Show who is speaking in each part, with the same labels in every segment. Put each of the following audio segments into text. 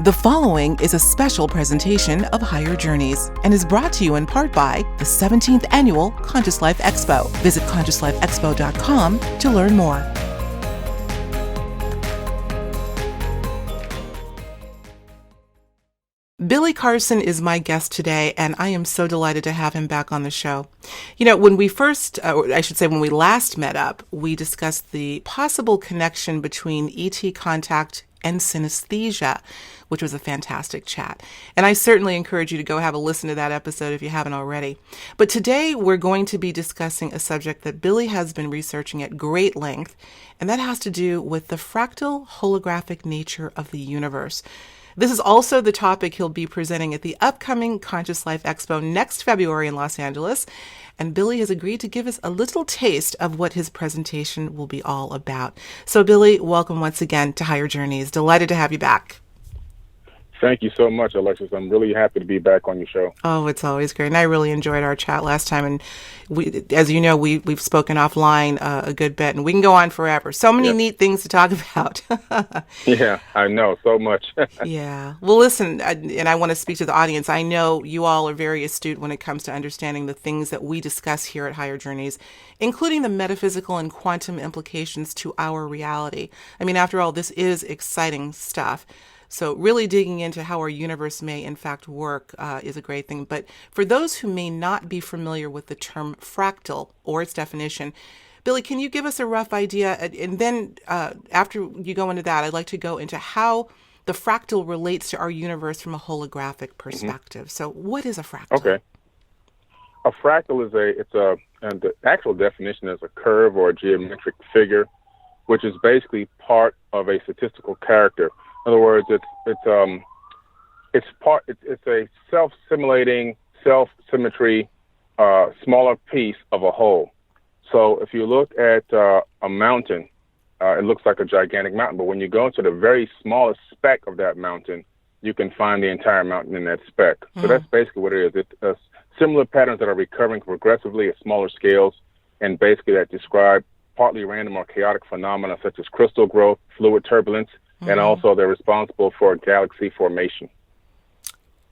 Speaker 1: The following is a special presentation of Higher Journeys and is brought to you in part by the 17th Annual Conscious Life Expo. Visit consciouslifeexpo.com to learn more. Billy Carson is my guest today, and I am so delighted to have him back on the show. You know, when we last met up, we discussed the possible connection between ET contact and synesthesia, which was a fantastic chat. And I certainly encourage you to go have a listen to that episode if you haven't already. But today we're going to be discussing a subject that Billy has been researching at great length, and that has to do with the fractal holographic nature of the universe. This is also the topic he'll be presenting at the upcoming Conscious Life Expo next February in Los Angeles. And Billy has agreed to give us a little taste of what his presentation will be all about. So Billy, welcome once again to Higher Journeys. Delighted to have you back.
Speaker 2: Thank you so much, Alexis. I'm really happy to be back on your show.
Speaker 1: Oh, it's always great. And I really enjoyed our chat last time. And we, as you know, we've spoken offline a good bit, and we can go on forever. So many neat things to talk about.
Speaker 2: Yeah, I know. So much.
Speaker 1: Yeah. Well, listen, and I want to speak to the audience. I know you all are very astute when it comes to understanding the things that we discuss here at Higher Journeys, including the metaphysical and quantum implications to our reality. I mean, after all, this is exciting stuff. So really digging into how our universe may in fact work is a great thing. But for those who may not be familiar with the term fractal or its definition, Billy, can you give us a rough idea? And then after you go into that, I'd like to go into how the fractal relates to our universe from a holographic perspective. So what is a fractal?
Speaker 2: Okay. A fractal is and the actual definition is a curve or a geometric figure, which is basically part of a statistical character. In other words, it's a self-simulating, self-symmetry, smaller piece of a whole. So if you look at a mountain, it looks like a gigantic mountain, but when you go into the very smallest speck of that mountain, you can find the entire mountain in that speck. So that's basically what it is. It's similar patterns that are recurring progressively at smaller scales, and basically that describe partly random or chaotic phenomena such as crystal growth, fluid turbulence, and also they're responsible for galaxy formation.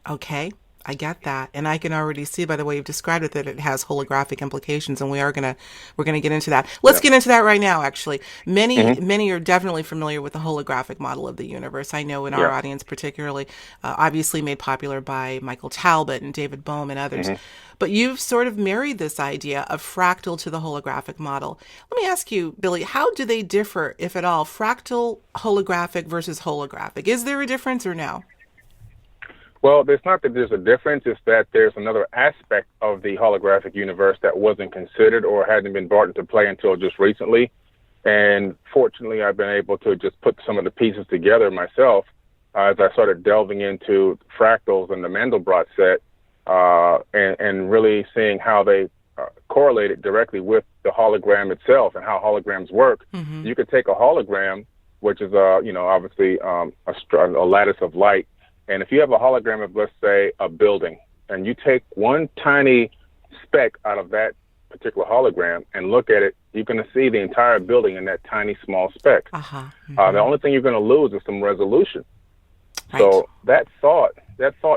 Speaker 2: Okay,
Speaker 1: I get that, and I can already see by the way you've described it that it has holographic implications, and we're gonna get into that. Let's get into that right now. Actually, many are definitely familiar with the holographic model of the universe. I know in our audience, particularly, obviously made popular by Michael Talbot and David Bohm and others. But you've sort of married this idea of fractal to the holographic model. Let me ask you, Billy, how do they differ, if at all, fractal, holographic versus holographic? Is there a difference or no?
Speaker 2: Well, it's not that there's a difference. It's that there's another aspect of the holographic universe that wasn't considered or hadn't been brought into play until just recently. And fortunately, I've been able to just put some of the pieces together myself as I started delving into fractals and the Mandelbrot set. And really seeing how they correlated directly with the hologram itself and how holograms work. You could take a hologram, which is obviously a lattice of light, and if you have a hologram of, let's say, a building, and you take one tiny speck out of that particular hologram and look at it, you're going to see the entire building in that tiny small speck. The only thing you're going to lose is some resolution. Right. So that thought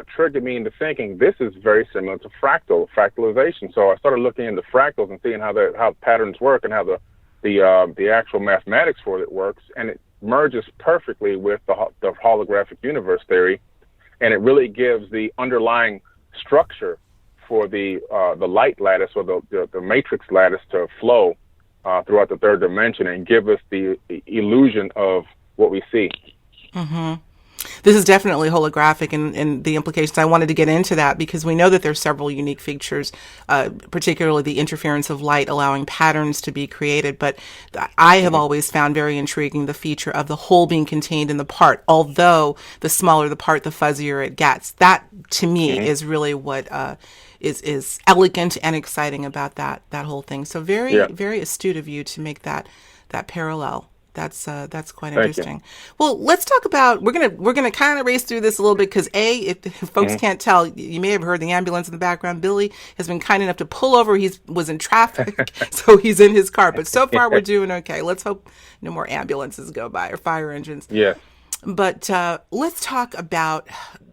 Speaker 2: triggered me into thinking this is very similar to fractalization. So I started looking into fractals and seeing how patterns work and how the actual mathematics for it works, and it merges perfectly with the holographic universe theory, and it really gives the underlying structure for the light lattice or the matrix lattice to flow throughout the third dimension and give us the illusion of what we see.
Speaker 1: This is definitely holographic, and the implications. I wanted to get into that because we know that there's several unique features, particularly the interference of light allowing patterns to be created. But I have always found very intriguing the feature of the whole being contained in the part. Although the smaller the part, the fuzzier it gets. That, to me, is really what is elegant and exciting about that whole thing. So very astute of you to make that parallel. That's quite interesting. Well, let's talk about, we're gonna kind of race through this a little bit because if folks can't tell, you may have heard the ambulance in the background. Billy has been kind enough to pull over. He was in traffic, so he's in his car. But so far we're doing okay. Let's hope no more ambulances go by or fire engines.
Speaker 2: Yeah.
Speaker 1: But let's talk about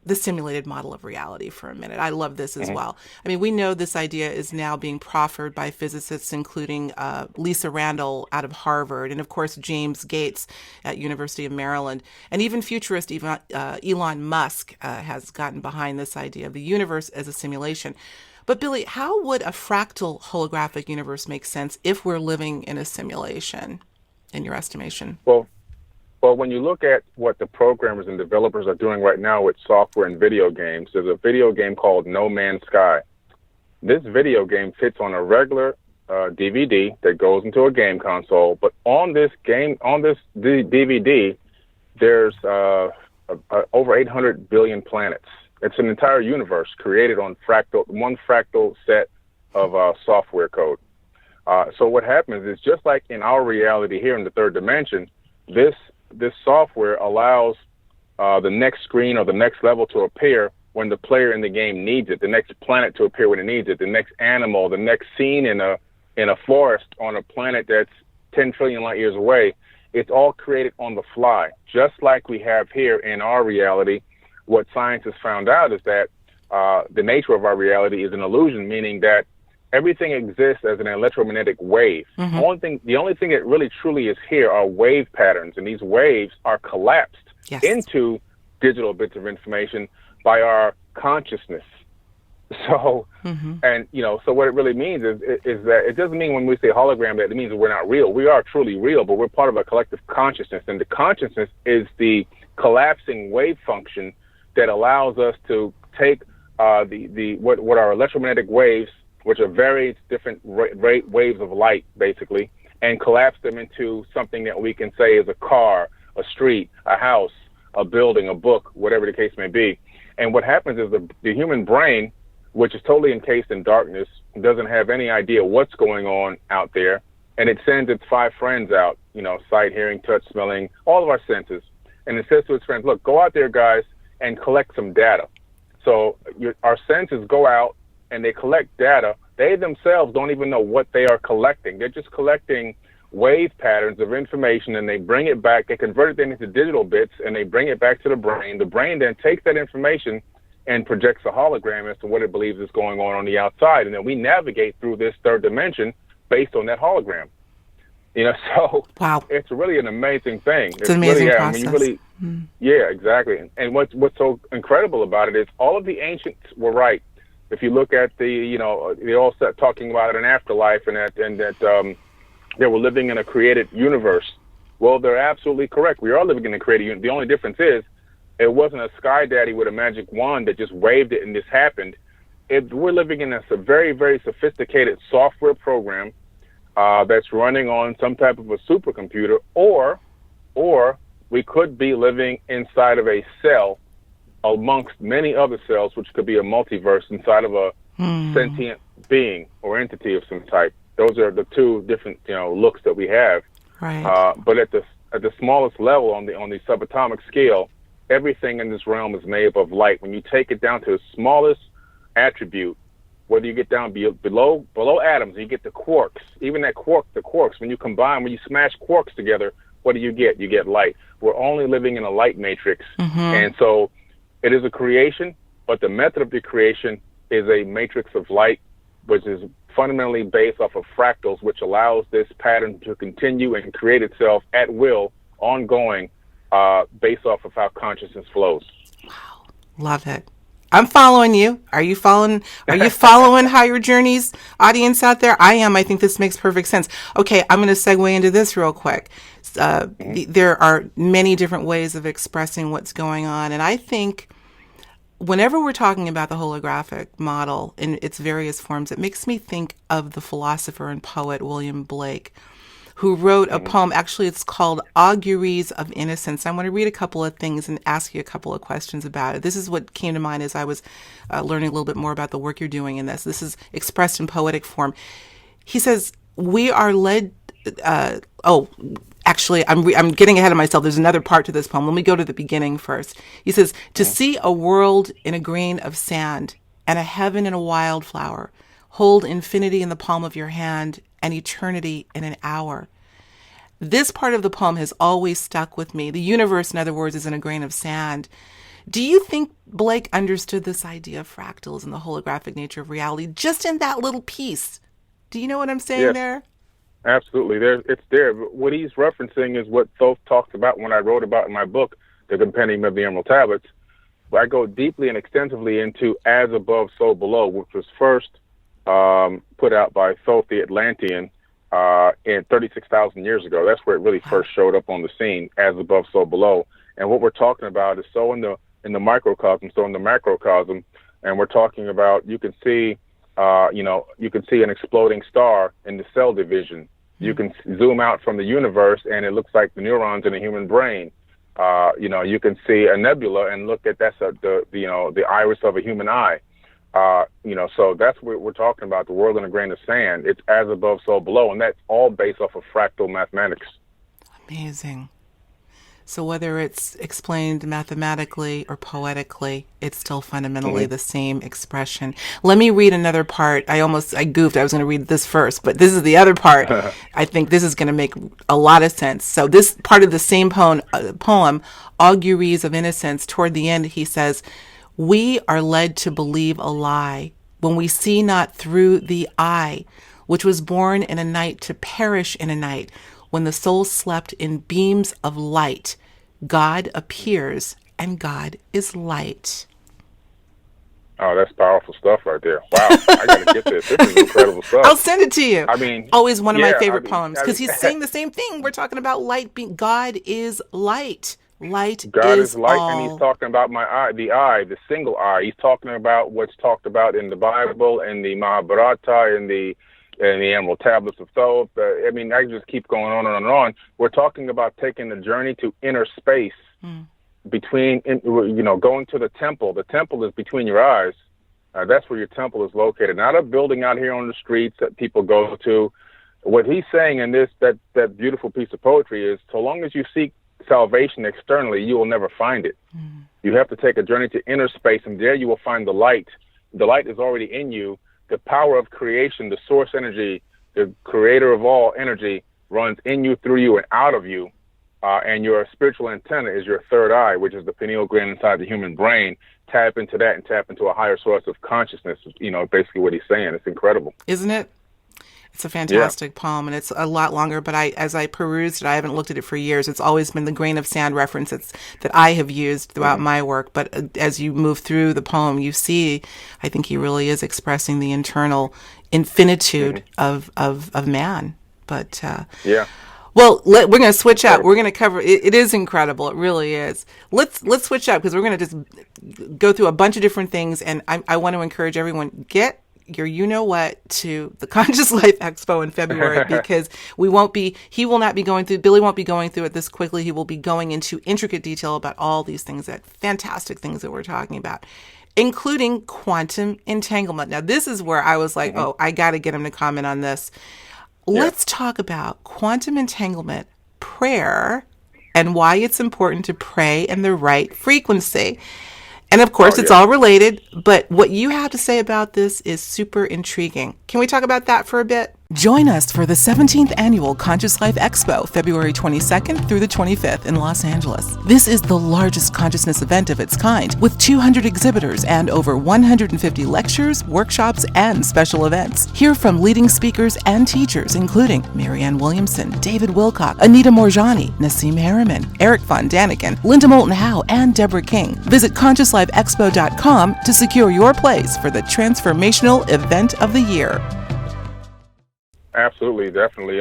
Speaker 1: the simulated model of reality for a minute. I love this as well. I mean, we know this idea is now being proffered by physicists, including Lisa Randall out of Harvard, and of course James Gates at University of Maryland, and even futurist Elon Musk has gotten behind this idea of the universe as a simulation. But Billy, how would a fractal holographic universe make sense if we're living in a simulation, in your estimation?
Speaker 2: Well, when you look at what the programmers and developers are doing right now with software and video games, there's a video game called No Man's Sky. This video game fits on a regular DVD that goes into a game console, but on this DVD, there's over 800 billion planets. It's an entire universe created on one fractal set of software code. So what happens is, just like in our reality here in the third dimension, this software allows the next screen or the next level to appear when the player in the game needs it, the next planet to appear when it needs it, the next animal, the next scene in a forest on a planet that's 10 trillion light years away. It's all created on the fly, just like we have here in our reality. What science has found out is that the nature of our reality is an illusion, meaning that everything exists as an electromagnetic wave. The only thing that really truly is here are wave patterns, and these waves are collapsed into digital bits of information by our consciousness. So, and so what it really means is that it doesn't mean when we say hologram that it means that we're not real. We are truly real, but we're part of a collective consciousness, and the consciousness is the collapsing wave function that allows us to take what are electromagnetic waves, which are various different waves of light, basically, and collapse them into something that we can say is a car, a street, a house, a building, a book, whatever the case may be. And what happens is the human brain, which is totally encased in darkness, doesn't have any idea what's going on out there, and it sends its 5 friends out, sight, hearing, touch, smelling, all of our senses, and it says to its friends, look, go out there, guys, and collect some data. So our senses go out, and they collect data. They themselves don't even know what they are collecting. They're just collecting wave patterns of information, and they bring it back. They convert it into digital bits, and they bring it back to the brain. The brain then takes that information and projects a hologram as to what it believes is going on the outside. And then we navigate through this third dimension based on that hologram. So
Speaker 1: wow,
Speaker 2: it's really an amazing thing.
Speaker 1: It's an amazing process.
Speaker 2: Yeah, exactly. And what's so incredible about it is all of the ancients were right. If you look at they all start talking about an afterlife and that they were living in a created universe. Well, they're absolutely correct. We are living in a created universe. The only difference is it wasn't a sky daddy with a magic wand that just waved it and this happened. We're living in a very, very sophisticated software program that's running on some type of a supercomputer, or we could be living inside of a cell amongst many other cells, which could be a multiverse inside of a sentient being or entity of some type. Those are the two different, looks that we have.
Speaker 1: Right.
Speaker 2: But at the smallest level, on the subatomic scale, everything in this realm is made up of light. When you take it down to the smallest attribute, whether you get down below atoms, you get the quarks. Even the quarks, when you smash quarks together, what do you get? You get light. We're only living in a light matrix, and so it is a creation, but the method of the creation is a matrix of light, which is fundamentally based off of fractals, which allows this pattern to continue and create itself at will, ongoing, based off of how consciousness flows.
Speaker 1: Wow, love it. I'm following you. Are you following Higher Journeys, audience out there? I am. I think this makes perfect sense. Okay, I'm going to segue into this real quick. There are many different ways of expressing what's going on, and I think whenever we're talking about the holographic model in its various forms, it makes me think of the philosopher and poet William Blake, who wrote a poem. Actually, it's called Auguries of Innocence. I want to read a couple of things and ask you a couple of questions about it. This is what came to mind as I was learning a little bit more about the work you're doing in this. This is expressed in poetic form. He says, we are led... Actually, I'm getting ahead of myself. There's another part to this poem. Let me go to the beginning first. He says, to see a world in a grain of sand and a heaven in a wildflower, hold infinity in the palm of your hand and eternity in an hour. This part of the poem has always stuck with me. The universe, in other words, is in a grain of sand. Do you think Blake understood this idea of fractals and the holographic nature of reality just in that little piece? Do you know what I'm saying
Speaker 2: Yes,
Speaker 1: there?
Speaker 2: absolutely. It's there. What he's referencing is what Thoth talked about when I wrote about in my book, The Compendium of the Emerald Tablets. I go deeply and extensively into As Above, So Below, which was first put out by Thoth the Atlantean in 36,000 years ago. That's where it really first showed up on the scene, As Above, So Below. And what we're talking about is so in the microcosm, so in the macrocosm, and we're talking about, you can see an exploding star in the cell division. You can zoom out from the universe, and it looks like the neurons in a human brain. You can see a nebula and look at the iris of a human eye. So that's what we're talking about, the world in a grain of sand. It's as above, so below, and that's all based off of fractal mathematics.
Speaker 1: Amazing. So whether it's explained mathematically or poetically, it's still fundamentally the same expression. Let me read another part. I goofed. I was going to read this first, but this is the other part. I think this is going to make a lot of sense. So this part of the same poem, Auguries of Innocence, toward the end, he says, "We are led to believe a lie when we see not through the eye, which was born in a night to perish in a night. When the soul slept in beams of light, God appears, and God is light."
Speaker 2: Oh, that's powerful stuff right there. Wow, I got to get this. This is incredible stuff.
Speaker 1: I'll send it to you.
Speaker 2: I mean,
Speaker 1: always one of my favorite poems, because he's saying the same thing. We're talking about light being, God is light. Light
Speaker 2: God
Speaker 1: is
Speaker 2: is light,
Speaker 1: all.
Speaker 2: and he's talking about the single eye. He's talking about what's talked about in the Bible, and the Mahabharata, and the Emerald Tablets of Thoth. I can just keep going on and on. We're talking about taking the journey to inner space between, going to the temple. The temple is between your eyes. That's where your temple is located. Not a building out here on the streets that people go to. What he's saying in that beautiful piece of poetry is, so long as you seek salvation externally, you will never find it. You have to take a journey to inner space, and there you will find the light. The light is already in you. The power of creation, the source energy, the creator of all energy runs in you, through you, and out of you. And your spiritual antenna is your third eye, which is the pineal gland inside the human brain. Tap into that and tap into a higher source of consciousness. Basically what he's saying. It's incredible.
Speaker 1: Isn't it? It's a fantastic poem, and it's a lot longer, but as I perused it, I haven't looked at it for years. It's always been the grain of sand reference that I have used throughout my work. But as you move through the poem, you see, I think he really is expressing the internal infinitude of man. But well, we're going to switch up. We're going to cover. It is incredible. It really is. Let's switch up, because we're going to just go through a bunch of different things, and I want to encourage everyone, get your to the Conscious Life Expo in February, because Billy won't be going through it this quickly. He will be going into intricate detail about all these things, that fantastic things that we're talking about, including quantum entanglement. Now, this is where I was like, oh, I got to get him to comment on this. Let's talk about quantum entanglement, prayer, and why it's important to pray in the right frequency. And of course, it's all related, but what you have to say about this is super intriguing. Can we talk about that for a bit? Join us for the 17th Annual Conscious Life Expo, February 22nd through the 25th in Los Angeles. This is the largest consciousness event of its kind, with 200 exhibitors and over 150 lectures, workshops, and special events. Hear from leading speakers and teachers, including Marianne Williamson, David Wilcock, Anita Morjani, Nassim Harriman, Eric Von Daniken, Linda Moulton Howe, and Deborah King. Visit ConsciousLifeExpo.com to secure your place for the transformational event of the year.
Speaker 2: Absolutely, definitely.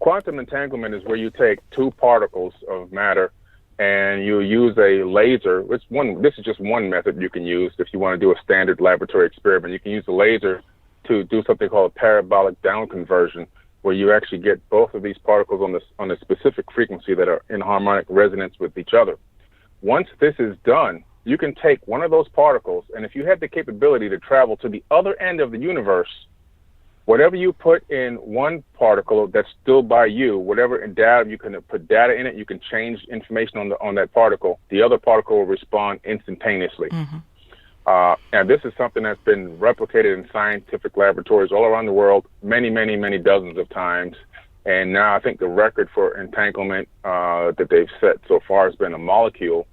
Speaker 2: Quantum entanglement is where you take two particles of matter and you use a laser. This is just one method you can use if you want to do a standard laboratory experiment. You can use a laser to do something called a parabolic down conversion, where you actually get both of these particles on a specific frequency that are in harmonic resonance with each other. Once this is done, you can take one of those particles, and if you had the capability to travel to the other end of the universe, whatever you put in one particle that's still by you, whatever data, you can put data in it, you can change information on that particle, the other particle will respond instantaneously. And this is something that's been replicated in scientific laboratories all around the world many, many, many dozens of times. And now I think the record for entanglement that they've set so far has been a molecule,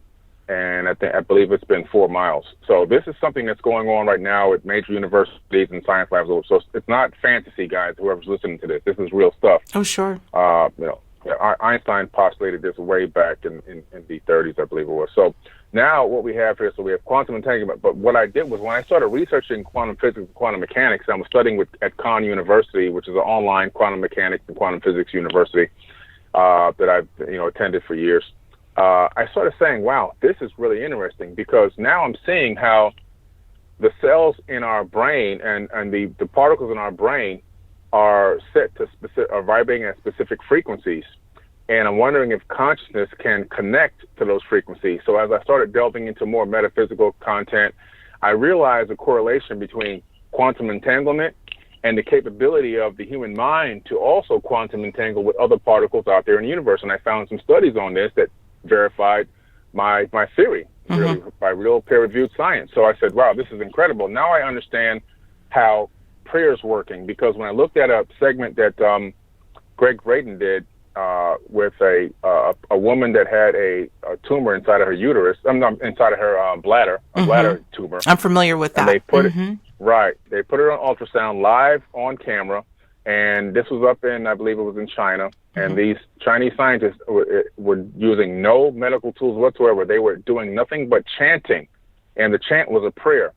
Speaker 2: and I believe it's been 4 miles. So this is something that's going on right now at major universities and science labs. So it's not fantasy, guys. Whoever's listening to this, this is real stuff.
Speaker 1: Oh, sure.
Speaker 2: Einstein postulated this way back in the 30s, I believe it was. So now what we have here, so we have quantum entanglement. But what I did was when I started researching quantum physics and quantum mechanics, I was studying at Conn University, which is an online quantum mechanics and quantum physics university that I've attended for years. I started saying, wow, this is really interesting, because now I'm seeing how the cells in our brain and the particles in our brain are set to are vibrating at specific frequencies. And I'm wondering if consciousness can connect to those frequencies. So as I started delving into more metaphysical content, I realized a correlation between quantum entanglement and the capability of the human mind to also quantum entangle with other particles out there in the universe. And I found some studies on this that verified my theory, really, by real peer-reviewed science. So I said, wow, this is incredible. Now I understand how prayer's working, because when I looked at a segment that Greg Graydon did with a woman that had a tumor inside of her uterus, inside of her bladder, a bladder tumor.
Speaker 1: I'm familiar with that.
Speaker 2: And they put they put it on ultrasound live on camera, and this was up in, I believe it was in China, and these Chinese scientists were using no medical tools whatsoever. They were doing nothing but chanting, and the chant was a prayer.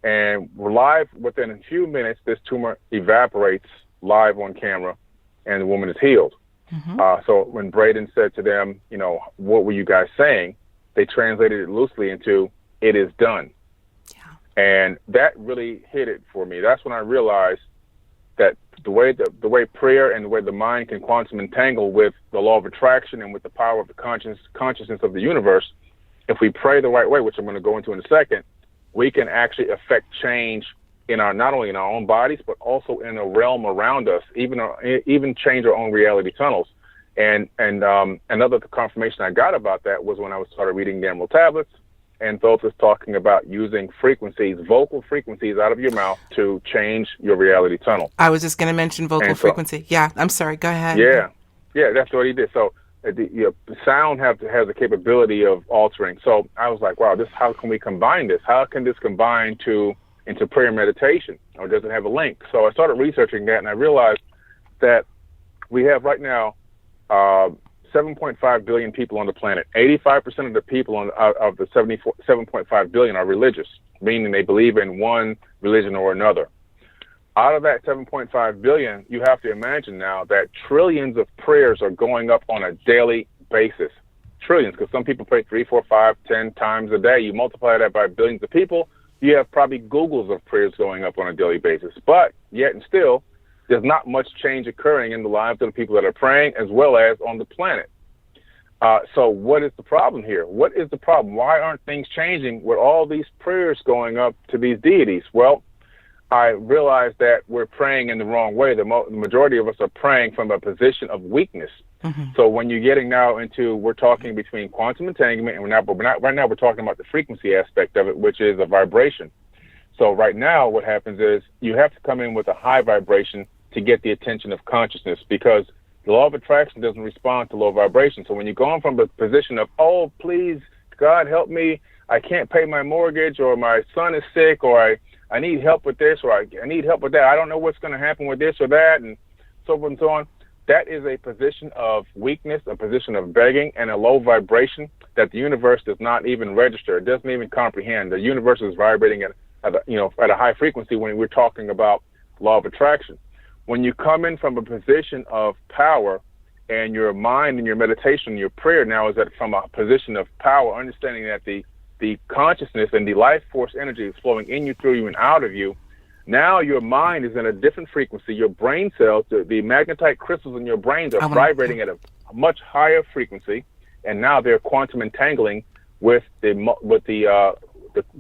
Speaker 2: And live, within a few minutes, this tumor evaporates live on camera, and the woman is healed. So when Braden said to them, what were you guys saying? They translated it loosely into, it is done. Yeah. And that really hit it for me. That's when I realized that the way prayer and the way the mind can quantum entangle with the law of attraction and with the power of the consciousness of the universe, if we pray the right way, which I'm going to go into in a second, we can actually affect change in not only in our own bodies, but also in a realm around us, even change our own reality tunnels. And another confirmation I got about that was when I started reading the Emerald Tablets, and Thoth is talking about using frequencies, vocal frequencies out of your mouth to change your reality tunnel.
Speaker 1: I was just going to mention vocal frequency. Yeah, I'm sorry. Go ahead.
Speaker 2: Yeah, that's what he did. So the sound has the capability of altering. So I was like, wow, how can we combine this? How can this combine into prayer and meditation, or does it have a link? So I started researching that, and I realized that we have right now 7.5 billion people on the planet. 85% of the people of the 7.5 billion are religious, meaning they believe in one religion or another. Out of that 7.5 billion, you have to imagine now that trillions of prayers are going up on a daily basis. Trillions, because some people pray 3, 4, 5, 10 times a day. You multiply that by billions of people, you have probably Googles of prayers going up on a daily basis. But yet and still, there's not much change occurring in the lives of the people that are praying, as well as on the planet. So what is the problem here? What is the problem? Why aren't things changing with all these prayers going up to these deities? Well, I realized that we're praying in the wrong way. The majority of us are praying from a position of weakness. So when you're getting now into, we're talking between quantum entanglement, and right now we're talking about the frequency aspect of it, which is a vibration. So right now what happens is you have to come in with a high vibration to get the attention of consciousness, because the law of attraction doesn't respond to low vibration. So when you're going from a position of, oh, please, God, help me, I can't pay my mortgage, or my son is sick, or I need help with this, or I need help with that, I don't know what's going to happen with this or that, and so forth and so on. That is a position of weakness, a position of begging, and a low vibration that the universe does not even register. It doesn't even comprehend. The universe is vibrating at a high frequency when we're talking about law of attraction. When you come in from a position of power, and your mind and your meditation, your prayer now is from a position of power, understanding that the consciousness and the life force energy is flowing in you, through you, and out of you. Now your mind is in a different frequency. Your brain cells, the magnetite crystals in your brains are vibrating at a much higher frequency, and now they're quantum entangling with the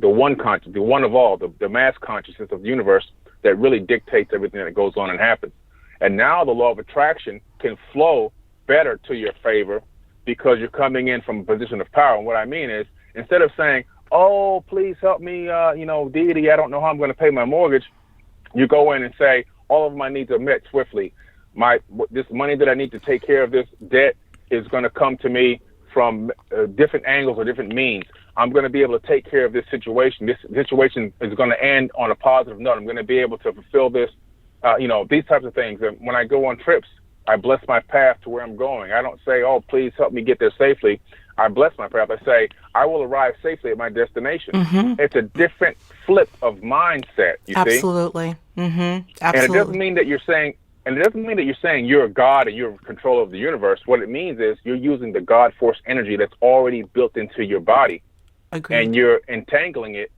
Speaker 2: one conscious, the one of all, the mass consciousness of the universe that really dictates everything that goes on and happens. And now the law of attraction can flow better to your favor, because you're coming in from a position of power. And what I mean is, instead of saying, oh, please help me, deity, I don't know how I'm going to pay my mortgage, you go in and say, all of my needs are met swiftly. this money that I need to take care of this debt is going to come to me from different angles or different means. I'm going to be able to take care of this situation. This situation is going to end on a positive note. I'm going to be able to fulfill this, these types of things. And when I go on trips, I bless my path to where I'm going. I don't say, oh, please help me get there safely. I bless my path. I say, I will arrive safely at my destination.
Speaker 1: Mm-hmm.
Speaker 2: It's a different flip of mindset, you see?
Speaker 1: Absolutely. Mm-hmm. Absolutely.
Speaker 2: And it doesn't mean that you're saying you're a God and you're in control of the universe. What it means is you're using the God force energy that's already built into your body.
Speaker 1: Agreed.
Speaker 2: And you're entangling it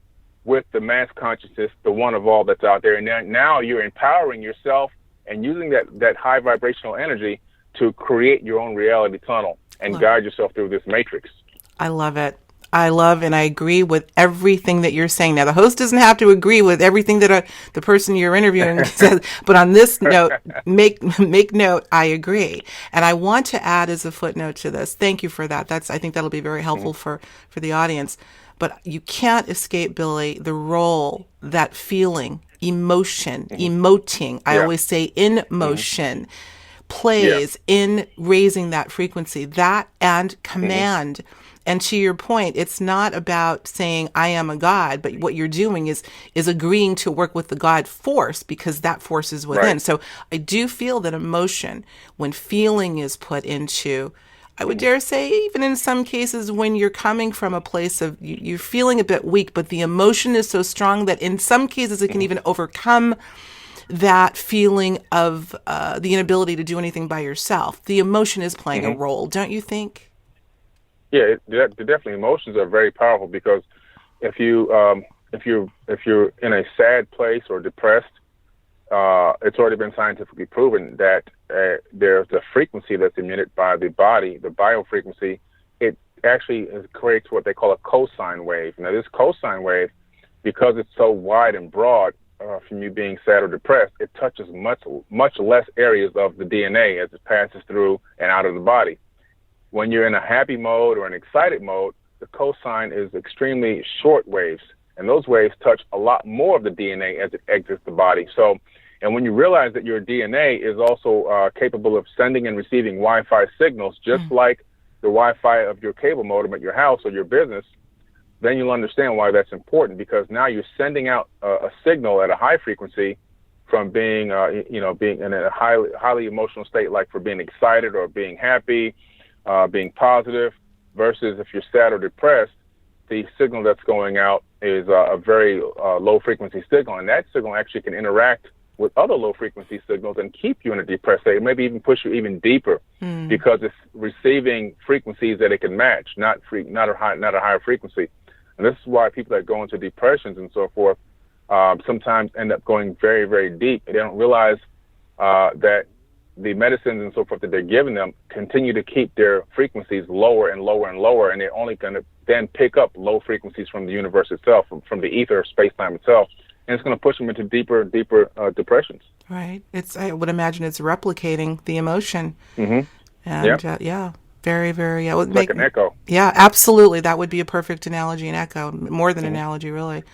Speaker 2: with the mass consciousness, the one of all that's out there. And now you're empowering yourself and using that high vibrational energy to create your own reality tunnel and guide yourself through this matrix.
Speaker 1: I love it. I love and I agree with everything that you're saying. Now, the host doesn't have to agree with everything that the person you're interviewing says, but on this note, make note, I agree. And I want to add as a footnote to this, thank you for that. I think that'll be very helpful for the audience. But you can't escape, Billy, the role that feeling, emotion, emoting, I always say in motion, plays in raising that frequency, that and command. And to your point, it's not about saying I am a God, but what you're doing is agreeing to work with the God force because that force is within. Right. So I do feel that emotion, when feeling is put into, I would dare say, even in some cases when you're coming from a place of you're feeling a bit weak, but the emotion is so strong that in some cases it can even overcome that feeling of the inability to do anything by yourself. The emotion is playing a role, don't you think?
Speaker 2: Yeah, definitely. Emotions are very powerful because if you're in a sad place or depressed, it's already been scientifically proven that there's a frequency that's emitted by the body, the biofrequency. It actually creates what they call a cosine wave. Now, this cosine wave, because it's so wide and broad from you being sad or depressed, it touches much less areas of the DNA as it passes through and out of the body. When you're in a happy mode or an excited mode, the cosine is extremely short waves, and those waves touch a lot more of the DNA as it exits the body. So, and when you realize that your DNA is also capable of sending and receiving Wi-Fi signals, just like the Wi-Fi of your cable modem at your house or your business, then you'll understand why that's important, because now you're sending out a signal at a high frequency from being in a highly emotional state, like for being excited or being happy, being positive, versus if you're sad or depressed, the signal that's going out is a very low frequency signal, and that signal actually can interact with other low frequency signals and keep you in a depressed state, maybe even push you even deeper, because it's receiving frequencies that it can match, not a higher frequency. And this is why people that go into depressions and so forth sometimes end up going very, very deep. They don't realize that the medicines and so forth that they're giving them continue to keep their frequencies lower and lower and lower, and they're only going to then pick up low frequencies from the universe itself, from the ether of space-time itself, and it's going to push them into deeper depressions.
Speaker 1: Right. I would imagine it's replicating the emotion. And very, very.
Speaker 2: It's like an echo.
Speaker 1: Yeah, absolutely. That would be a perfect analogy, an echo, more than analogy, really.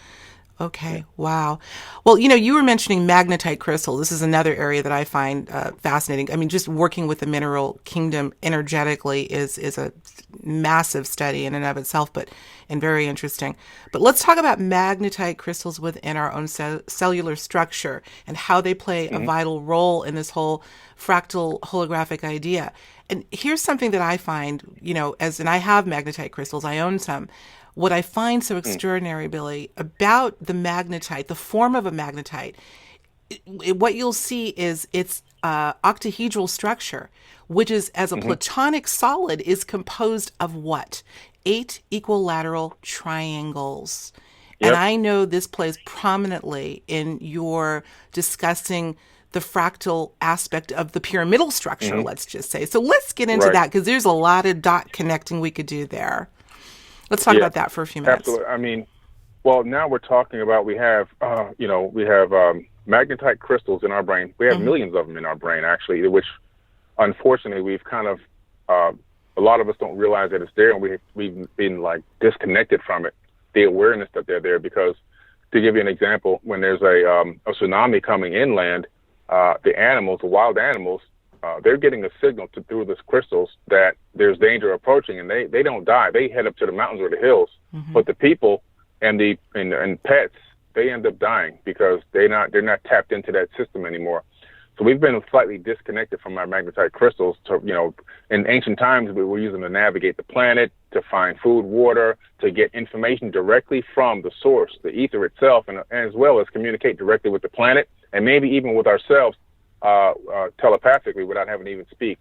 Speaker 1: Okay. Wow. Well, you were mentioning magnetite crystal. This is another area that I find fascinating. I mean, just working with the mineral kingdom energetically is a massive study in and of itself, and very interesting. But let's talk about magnetite crystals within our own cellular structure and how they play a vital role in this whole fractal holographic idea. And here's something that I find, and I have magnetite crystals, I own some. What I find so extraordinary, Billy, about the magnetite, the form of a magnetite, what you'll see is its octahedral structure, which is, as a platonic solid, is composed of what? 8 equilateral triangles. Yep. And I know this plays prominently in your discussing the fractal aspect of the pyramidal structure, let's just say. So let's get into that, because there's a lot of dot connecting we could do there. Let's talk about that for a few minutes.
Speaker 2: Absolutely. I mean, well, now we're talking about we have magnetite crystals in our brain. We have millions of them in our brain, actually, which unfortunately we've kind of a lot of us don't realize that it's there, and we've been like disconnected from it, the awareness that they're there. Because to give you an example, when there's a tsunami coming inland, the wild animals they're getting a signal through these crystals that there's danger approaching, and they don't die. They head up to the mountains or the hills. But the people and and pets, they end up dying because they're not tapped into that system anymore. So we've been slightly disconnected from our magnetite crystals. In ancient times, we were using them to navigate the planet, to find food, water, to get information directly from the source, the ether itself, and as well as communicate directly with the planet and maybe even with ourselves telepathically without having to even speak.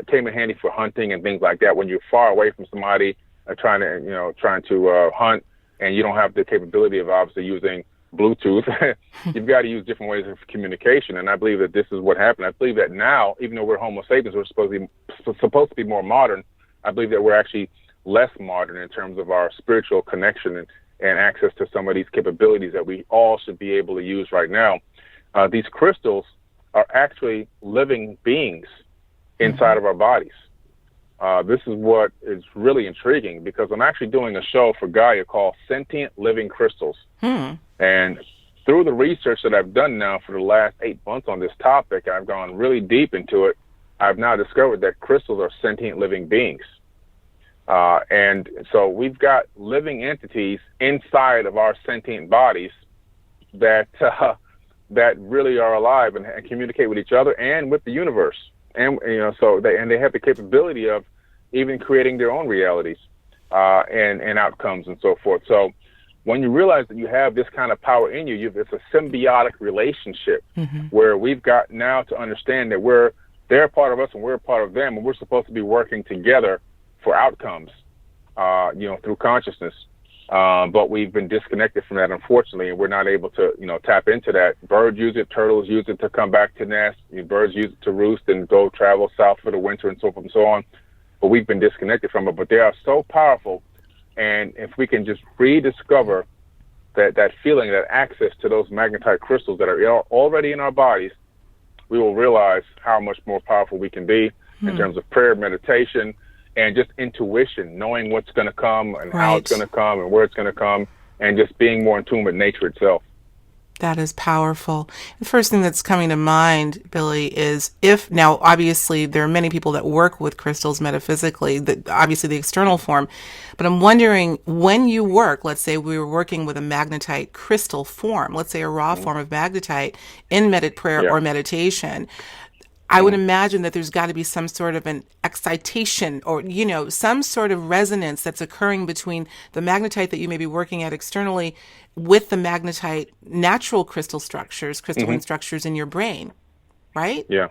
Speaker 2: Came in handy for hunting and things like that. When you're far away from somebody trying to hunt, and you don't have the capability of obviously using Bluetooth, you've got to use different ways of communication. And I believe that this is what happened. I believe that now, even though we're Homo sapiens, we're supposed to be more modern. I believe that we're actually less modern in terms of our spiritual connection and access to some of these capabilities that we all should be able to use right now. These crystals are actually living beings inside of our bodies. This is what is really intriguing, because I'm actually doing a show for Gaia called Sentient Living Crystals. And through the research that I've done now for the last 8 months on this topic, I've gone really deep into it. I've now discovered that crystals are sentient living beings. And so we've got living entities inside of our sentient bodies that really are alive and communicate with each other and with the universe. And they have the capability of even creating their own realities and outcomes and so forth. So when you realize that you have this kind of power in you, it's a symbiotic relationship where we've got now to understand that they're a part of us and we're a part of them, and we're supposed to be working together for outcomes, through consciousness. But we've been disconnected from that, unfortunately, and we're not able to, tap into that. Birds use it, turtles use it to come back to nest. Birds use it to roost and go travel south for the winter and so forth and so on. But we've been disconnected from it. But they are so powerful, and if we can just rediscover that feeling, that access to those magnetite crystals that are already in our bodies, we will realize how much more powerful we can be in terms of prayer, meditation, and just intuition, knowing what's going to come and how it's going to come and where it's going to come, and just being more in tune with nature itself.
Speaker 1: That is powerful. The first thing that's coming to mind, Billy, is now obviously there are many people that work with crystals metaphysically, obviously the external form, but I'm wondering, when you work, let's say we were working with a magnetite crystal form, let's say a raw form of magnetite in prayer or meditation, I would imagine that there's got to be some sort of an excitation or, some sort of resonance that's occurring between the magnetite that you may be working at externally with the magnetite natural crystalline structures in your brain, right?
Speaker 2: Yeah,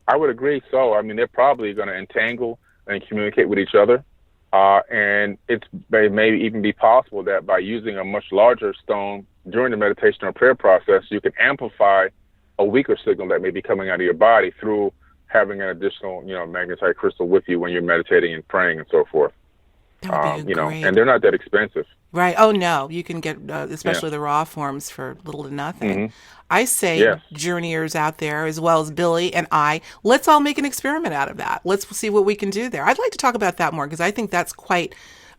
Speaker 2: I would agree. So, I mean, they're probably going to entangle and communicate with each other. And it may even be possible that by using a much larger stone during the meditation or prayer process, you can amplify a weaker signal that may be coming out of your body through having an additional, magnetite crystal with you when you're meditating and praying and so forth.
Speaker 1: That would be great.
Speaker 2: And they're not that expensive.
Speaker 1: Right. Oh, no. You can get, especially the raw forms, for little to nothing. I say, journeyers out there, as well as Billy and I, let's all make an experiment out of that. Let's see what we can do there. I'd like to talk about that more, because I think that's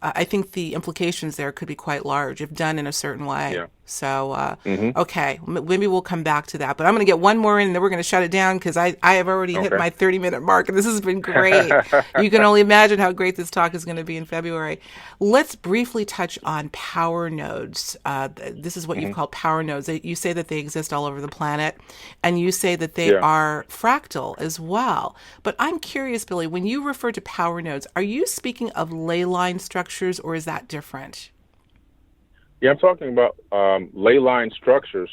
Speaker 1: I think the implications there could be quite large if done in a certain way.
Speaker 2: Yeah.
Speaker 1: So, okay, maybe we'll come back to that. But I'm going to get one more in, and then we're going to shut it down, because I have already hit my 30-minute mark, and this has been great. You can only imagine how great this talk is going to be in February. Let's briefly touch on power nodes. This is what you've called power nodes. You say that they exist all over the planet, and you say that they are fractal as well. But I'm curious, Billy, when you refer to power nodes, are you speaking of ley line structures, or is that different?
Speaker 2: Yeah, I'm talking about ley line structures,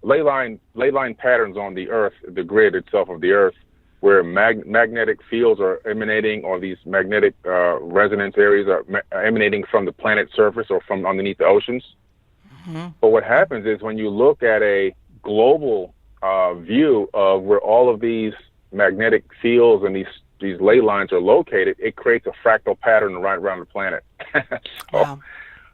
Speaker 2: ley line patterns on the Earth, the grid itself of the Earth, where magnetic fields are emanating, or these magnetic resonance areas are emanating from the planet's surface or from underneath the oceans. But what happens is, when you look at a global view of where all of these magnetic fields and these ley lines are located, it creates a fractal pattern right around the planet.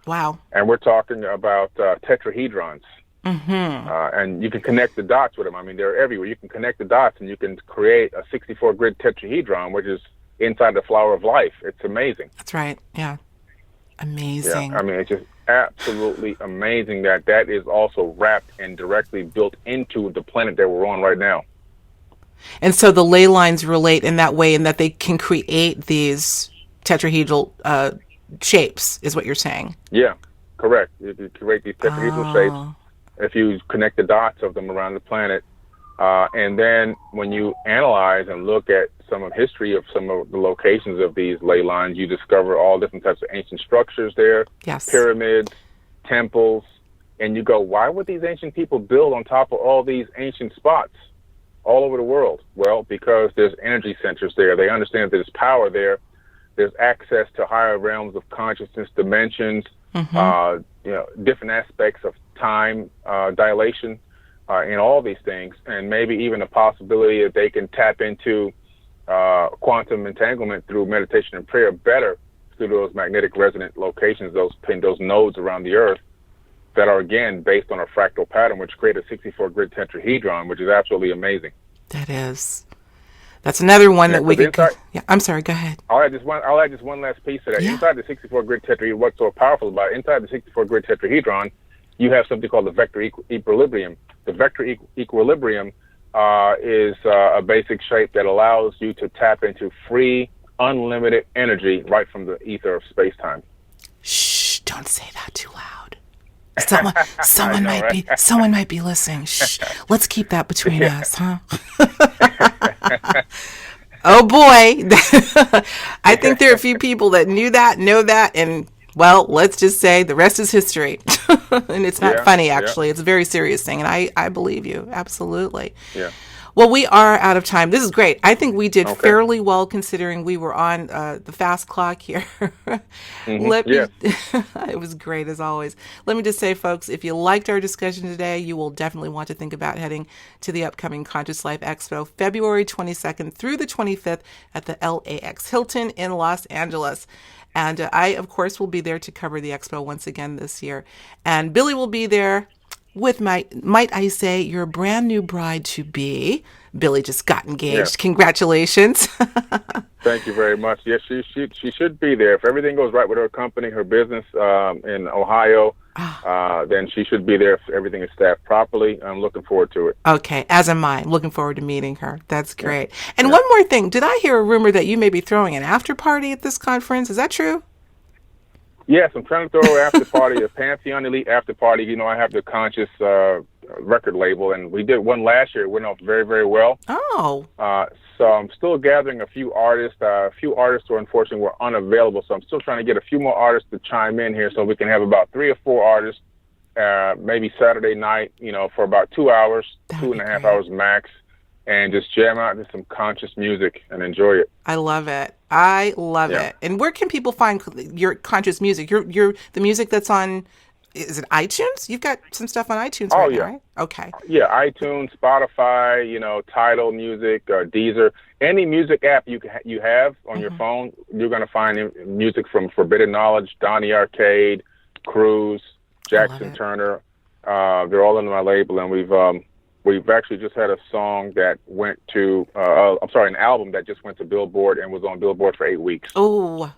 Speaker 1: Wow.
Speaker 2: And we're talking about tetrahedrons. And you can connect the dots with them. I mean, they're everywhere. You can connect the dots, and you can create a 64-grid tetrahedron, which is inside the flower of life. It's amazing.
Speaker 1: That's right. Yeah. Amazing.
Speaker 2: Yeah. I mean, it's just absolutely amazing that is also wrapped and directly built into the planet that we're on right now.
Speaker 1: And so the ley lines relate in that way, in that they can create these tetrahedral shapes, is what you're saying.
Speaker 2: Yeah, correct. If you create these tetrahedral shapes,
Speaker 1: Oh,
Speaker 2: if you connect the dots of them around the planet, and then when you analyze and look at some of history of some of the locations of these ley lines, you discover all different types of ancient structures there,
Speaker 1: yes.
Speaker 2: pyramids, temples, and you go, why would these ancient people build on top of all these ancient spots all over the world? Well, because there's energy centers there. They understand that there's power there. There's access to higher realms of consciousness, dimensions, different aspects of time, dilation, in all these things, and maybe even a possibility that they can tap into quantum entanglement through meditation and prayer better through those magnetic resonant locations, those nodes around the Earth that are, again, based on a fractal pattern, which create a 64-grid tetrahedron, which is absolutely amazing.
Speaker 1: That is. That's another one that we could. Yeah, I'm sorry. Go ahead.
Speaker 2: I'll add just one last piece to that.
Speaker 1: Yeah.
Speaker 2: Inside the 64-grid tetrahedron, what's so powerful about it? Inside the 64-grid tetrahedron, you have something called the vector equilibrium. The vector equilibrium is a basic shape that allows you to tap into free, unlimited energy right from the ether of space-time.
Speaker 1: Shh! Don't say that too loud. Someone might be listening. Shh! Let's keep that between us, huh? Oh boy! I think there are a few people that know that, and well, let's just say the rest is history. And it's not funny, actually. It's a very serious thing, and I believe you. Absolutely.
Speaker 2: Yeah.
Speaker 1: Well, we are out of time. This is great. I think we did fairly well considering we were on the fast clock here. It was great, as always. Let me just say, folks, if you liked our discussion today, you will definitely want to think about heading to the upcoming Conscious Life Expo, February 22nd through the 25th at the LAX Hilton in Los Angeles. And I, of course, will be there to cover the expo once again this year. And Billy will be there with might I say, your brand new bride-to-be. Billy just got engaged.
Speaker 2: Yes.
Speaker 1: Congratulations.
Speaker 2: Thank you very much. Yes, she should be there. If everything goes right with her company, her business in Ohio, then she should be there if everything is staffed properly. I'm looking forward to it.
Speaker 1: Okay, as am I. Looking forward to meeting her. That's great. And one more thing. Did I hear a rumor that you may be throwing an after party at this conference? Is that true?
Speaker 2: Yes, I'm trying to throw an after party, a Pantheon Elite after party. You know, I have the Conscious record label, and we did one last year. It went off very, very well.
Speaker 1: Oh.
Speaker 2: So I'm still gathering a few artists. A few artists who unfortunately were unavailable, so I'm still trying to get a few more artists to chime in here so we can have about 3 or 4 artists, maybe Saturday night, for about 2 hours, 2.5 hours max, and just jam out to some conscious music and enjoy it.
Speaker 1: I love it. I love it. And where can people find your conscious music? Your the music that's on, is it iTunes? You've got some stuff on iTunes now, right? Okay.
Speaker 2: Yeah, iTunes, Spotify, Tidal Music, Deezer, any music app you have on your phone, you're going to find music from Forbidden Knowledge, Donnie Arcade, Cruz, Jackson Turner. They're all under my label, and we've actually just had a song that went to, an album that just went to Billboard and was on Billboard for 8 weeks.
Speaker 1: Oh,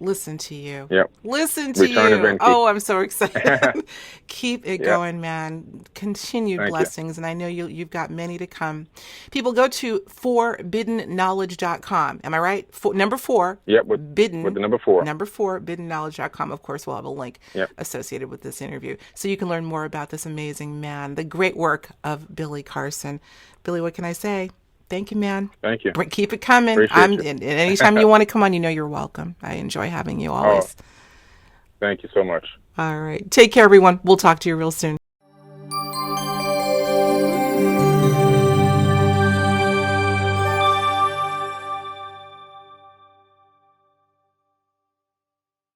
Speaker 1: listen to you.
Speaker 2: Yep.
Speaker 1: Listen to you. Oh, I'm so excited. Keep it going, man. Continued blessings. And I know you've got many to come. People, go to forbiddenknowledge.com. Am I right? Number 4.
Speaker 2: Yep, with the number 4.
Speaker 1: Number 4, forbiddenknowledge.com. Of course, we'll have a link associated with this interview. So you can learn more about this amazing man, the great work of Billy Carson. Billy, what can I say? Thank you, man.
Speaker 2: Thank you.
Speaker 1: Keep it coming. And anytime you want to come on, you're welcome. I enjoy having you always.
Speaker 2: Thank you so much.
Speaker 1: All right. Take care, everyone. We'll talk to you real soon.